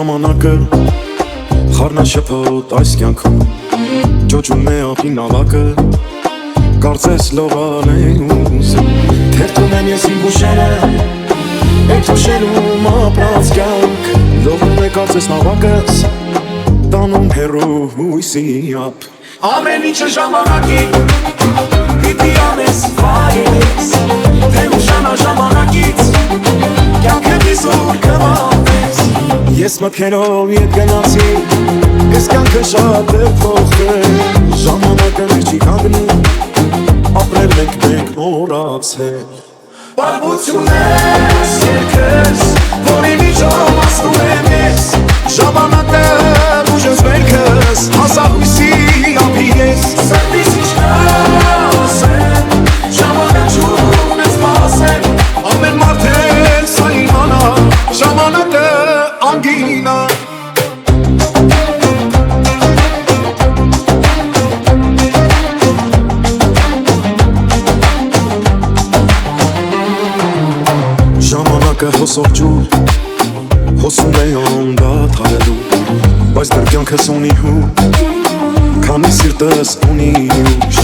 Ժամանակը խառնաշփոթ այս կյանքում ճոճում է ափին ավակը կարծես լողալ են ուզում թերթում են ես իմ ուշերը Այդ ուշերում ապրած կյանք լողում է կարծես նավակս տանում հեռու հույսի ափ Ամեն ինչը ժամանակի պիտի անես վայելես Թե ուշանա ժամանակից կյանքը դիսուր կվատես Ես մտքերով ետ գնացի Ես կյանքը շատ է փոխել Ժամանակը մեր չի կանգնում Ապրել մենք մոռացել Պարբություն ես երկս Որի միջով ասնում եմ ես Ժամանակը ուժս վերքս Հասահույսի ափի ես Սրտիս իչքա ասեմ Ժամանակչում ես պասեմ Ամեն մարդ էլ սա իմանա Ժամանակը անգինա Ժամանակը հոսող ջուր Հոսում է անդատ հայելու Բայց դեռ կյանքս ունի հուտ Քանի սիրտս ունի ուժ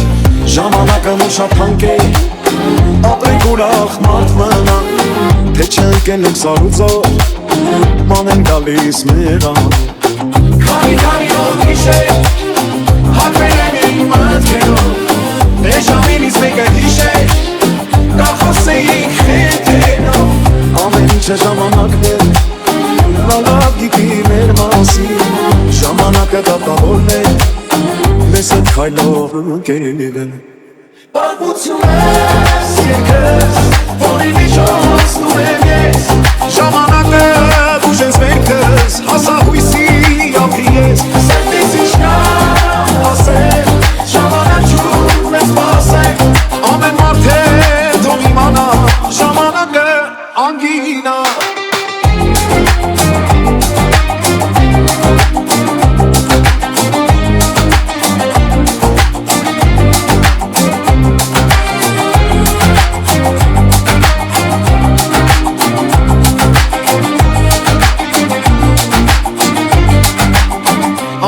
Ժամանակը մուշատ հանք է Ապրենք ուրախ մարդ մնա Թե չընկնենք սարուծոր Ման են գալիս մեղան Քանի օր հիշեր Հակվել եմ իմ մտքերով Դե ժամինից մեկը հիշեր Կա խոսեինք հետերով Ամեն ինչ է ժամանակն է Լավ գիտի մեր մասին Ժամանակը դատավորն է Մեզ հետ քայլող ընկերն է Պարբություն ես երկս Որի միջով ասնում եմ ես Ժամանակը ուժես վերքս Հասահույսի ափի ես Սրտիս իչքա ասեմ Ժամանակչում ես պասեմ Ամեն մարդ է թող իմանա Ժամանակը անգինա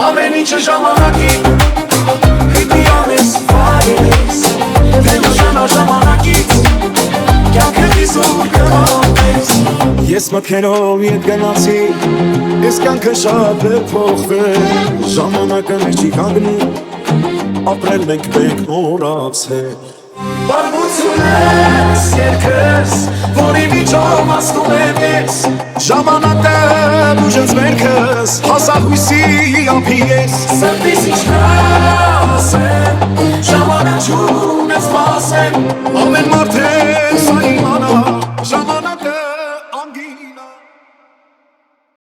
Ամեն ինչը ժամանակի Պիտի անես վայելես Թե ուշանա ժամանակից Կյանքը դիսուր կվատես Ես մտքերով ետ գնացի Ես կյանքը շատ է փոխվել Ժամանակը մեր չի կանգնում Ապրել մենք մոռացել Պարբություն ես երկս Որի միջով ասնում եմ ես Ժամանակը ուժս վերքս Հասահույսի ափի ես Սրտիս իչքա